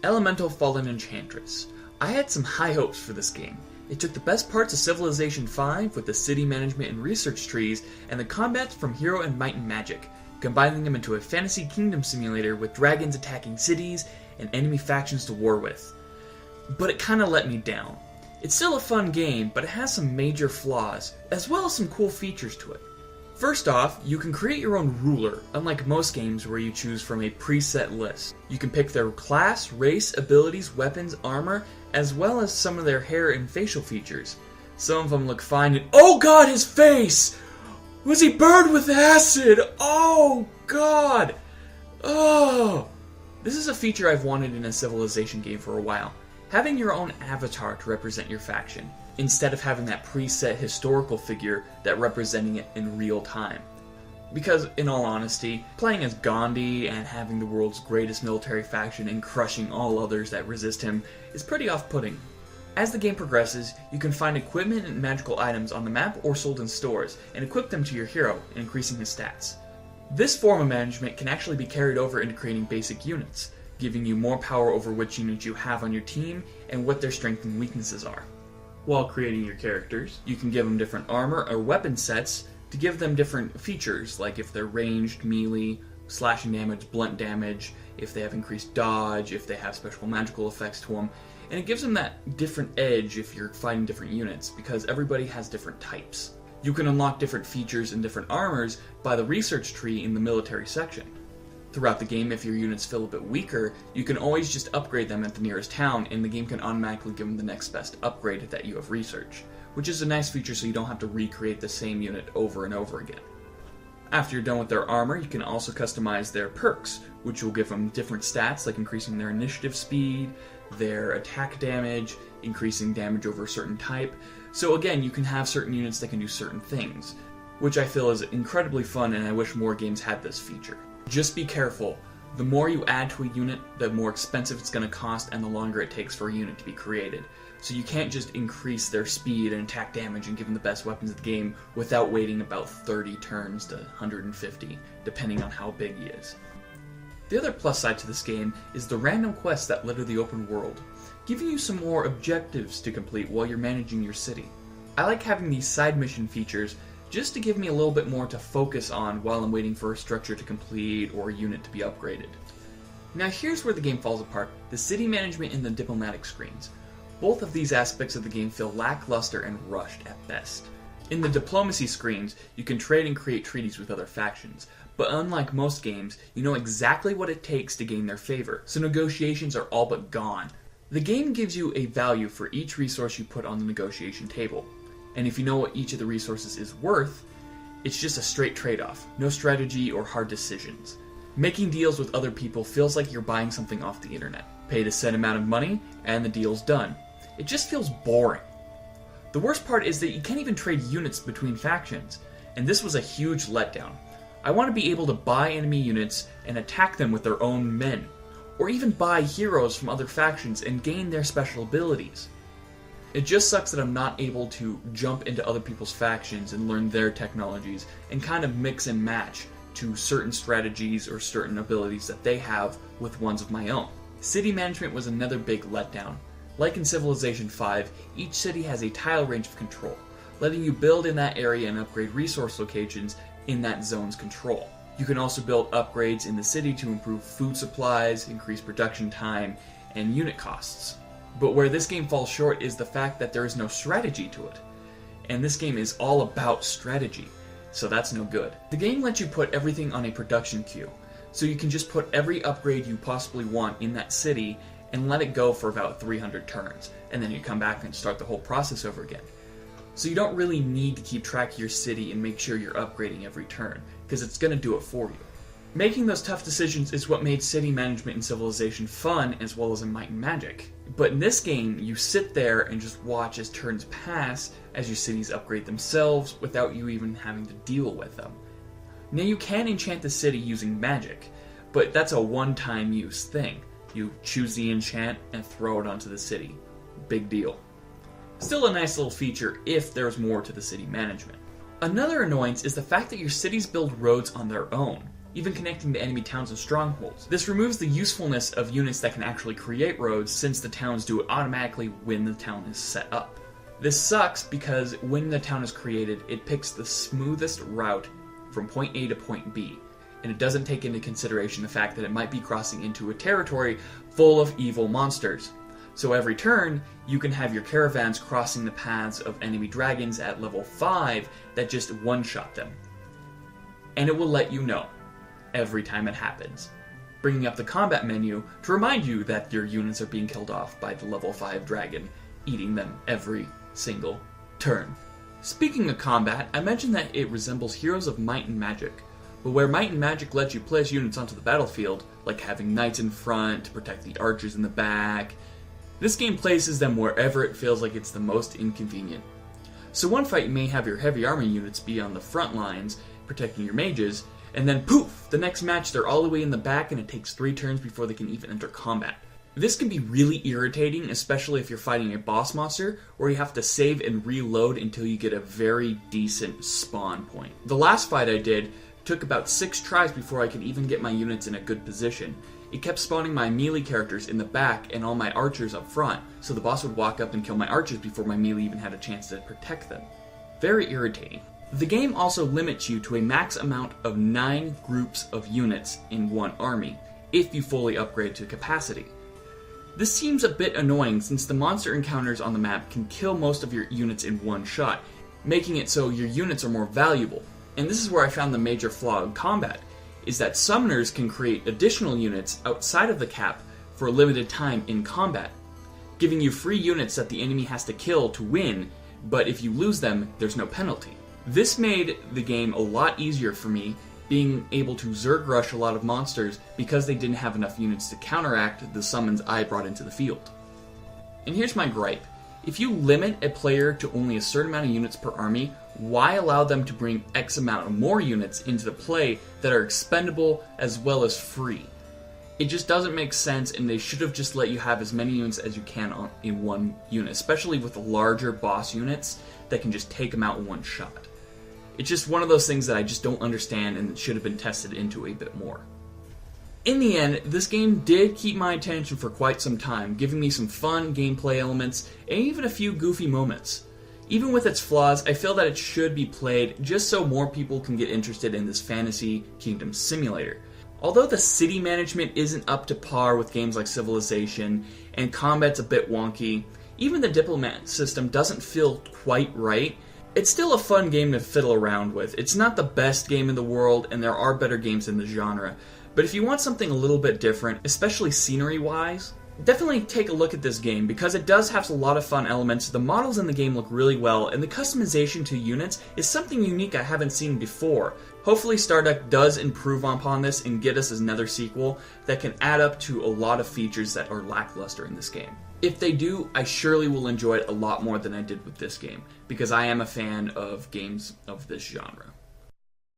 Elemental Fallen Enchantress. I had some high hopes for this game. It took the best parts of Civilization V with the city management and research trees and the combats from Hero and Might and Magic, combining them into a fantasy kingdom simulator with dragons attacking cities and enemy factions to war with. But it kinda let me down. It's still a fun game, but it has some major flaws, as well as some cool features to it. First off, you can create your own ruler, unlike most games where you choose from a preset list. You can pick their class, race, abilities, weapons, armor, as well as some of their hair and facial features. Some of them look fine and— oh god, his face! Was he burned with acid? Oh god! Oh! This is a feature I've wanted in a Civilization game for a while. Having your own avatar to represent your faction, instead of having that preset historical figure that representing it in real time. Because, in all honesty, playing as Gandhi and having the world's greatest military faction and crushing all others that resist him is pretty off-putting. As the game progresses, you can find equipment and magical items on the map or sold in stores, and equip them to your hero, increasing his stats. This form of management can actually be carried over into creating basic units, giving you more power over which units you have on your team and what their strengths and weaknesses are. While creating your characters, you can give them different armor or weapon sets to give them different features, like if they're ranged, melee, slashing damage, blunt damage, if they have increased dodge, if they have special magical effects to them, and it gives them that different edge if you're fighting different units, because everybody has different types. You can unlock different features and different armors by the research tree in the military section. Throughout the game, if your units feel a bit weaker, you can always just upgrade them at the nearest town, and the game can automatically give them the next best upgrade that you have researched, which is a nice feature so you don't have to recreate the same unit over and over again. After you're done with their armor, you can also customize their perks, which will give them different stats like increasing their initiative speed, their attack damage, increasing damage over a certain type. So again, you can have certain units that can do certain things, which I feel is incredibly fun, and I wish more games had this feature. Just be careful. The more you add to a unit, the more expensive it's going to cost and the longer it takes for a unit to be created. So you can't just increase their speed and attack damage and give them the best weapons of the game without waiting about 30 turns to 150, depending on how big he is. The other plus side to this game is the random quests that litter the open world, giving you some more objectives to complete while you're managing your city. I like having these side mission features just to give me a little bit more to focus on while I'm waiting for a structure to complete or a unit to be upgraded. Now here's where the game falls apart: the city management and the diplomatic screens. Both of these aspects of the game feel lackluster and rushed at best. In the diplomacy screens, you can trade and create treaties with other factions, but unlike most games, you know exactly what it takes to gain their favor, so negotiations are all but gone. The game gives you a value for each resource you put on the negotiation table. And if you know what each of the resources is worth, it's just a straight trade-off, no strategy or hard decisions. Making deals with other people feels like you're buying something off the internet. Pay the set amount of money, and the deal's done. It just feels boring. The worst part is that you can't even trade units between factions, and this was a huge letdown. I want to be able to buy enemy units and attack them with their own men, or even buy heroes from other factions and gain their special abilities. It just sucks that I'm not able to jump into other people's factions and learn their technologies and kind of mix and match to certain strategies or certain abilities that they have with ones of my own. City management was another big letdown. Like in Civilization V, each city has a tile range of control, letting you build in that area and upgrade resource locations in that zone's control. You can also build upgrades in the city to improve food supplies, increase production time, and unit costs. But where this game falls short is the fact that there is no strategy to it. And this game is all about strategy, so that's no good. The game lets you put everything on a production queue, so you can just put every upgrade you possibly want in that city and let it go for about 300 turns, and then you come back and start the whole process over again. So you don't really need to keep track of your city and make sure you're upgrading every turn, because it's going to do it for you. Making those tough decisions is what made city management in Civilization fun, as well as in Might and Magic. But in this game, you sit there and just watch as turns pass as your cities upgrade themselves without you even having to deal with them. Now you can enchant the city using magic, but that's a one-time use thing. You choose the enchant and throw it onto the city. Big deal. Still a nice little feature if there's more to the city management. Another annoyance is the fact that your cities build roads on their own. even connecting to enemy towns and strongholds. This removes the usefulness of units that can actually create roads, since the towns do it automatically when the town is set up. This sucks because when the town is created, it picks the smoothest route from point A to point B, and it doesn't take into consideration the fact that it might be crossing into a territory full of evil monsters. So every turn, you can have your caravans crossing the paths of enemy dragons at level 5 that just one-shot them. And it will let you know every time it happens, bringing up the combat menu to remind you that your units are being killed off by the level 5 dragon, eating them every single turn. Speaking of combat, I mentioned that it resembles Heroes of Might and Magic, but where Might and Magic lets you place units onto the battlefield, like having knights in front to protect the archers in the back, this game places them wherever it feels like it's the most inconvenient. So one fight you may have your heavy armor units be on the front lines, protecting your mages, and then poof, the next match they're all the way in the back and it takes 3 turns before they can even enter combat. This can be really irritating, especially if you're fighting a boss monster, where you have to save and reload until you get a very decent spawn point. The last fight I did took about 6 tries before I could even get my units in a good position. It kept spawning my melee characters in the back and all my archers up front, so the boss would walk up and kill my archers before my melee even had a chance to protect them. Very irritating. The game also limits you to a max amount of 9 groups of units in one army, if you fully upgrade to capacity. This seems a bit annoying since the monster encounters on the map can kill most of your units in one shot, making it so your units are more valuable. And this is where I found the major flaw in combat, is that summoners can create additional units outside of the cap for a limited time in combat, giving you free units that the enemy has to kill to win, but if you lose them, there's no penalty. This made the game a lot easier for me, being able to Zerg rush a lot of monsters because they didn't have enough units to counteract the summons I brought into the field. And here's my gripe. If you limit a player to only a certain amount of units per army, why allow them to bring X amount of more units into the play that are expendable as well as free? It just doesn't make sense, and they should have just let you have as many units as you can in one unit, especially with the larger boss units that can just take them out in one shot. It's just one of those things that I just don't understand and should have been tested into a bit more. In the end, this game did keep my attention for quite some time, giving me some fun gameplay elements and even a few goofy moments. Even with its flaws, I feel that it should be played just so more people can get interested in this fantasy kingdom simulator. Although the city management isn't up to par with games like Civilization and combat's a bit wonky, even the diplomat system doesn't feel quite right, it's still a fun game to fiddle around with. It's not the best game in the world, and there are better games in the genre. But if you want something a little bit different, especially scenery-wise, definitely take a look at this game, because it does have a lot of fun elements. The models in the game look really well, and the customization to units is something unique I haven't seen before. Hopefully Starduck does improve upon this and get us another sequel that can add up to a lot of features that are lackluster in this game. If they do, I surely will enjoy it a lot more than I did with this game, because I am a fan of games of this genre.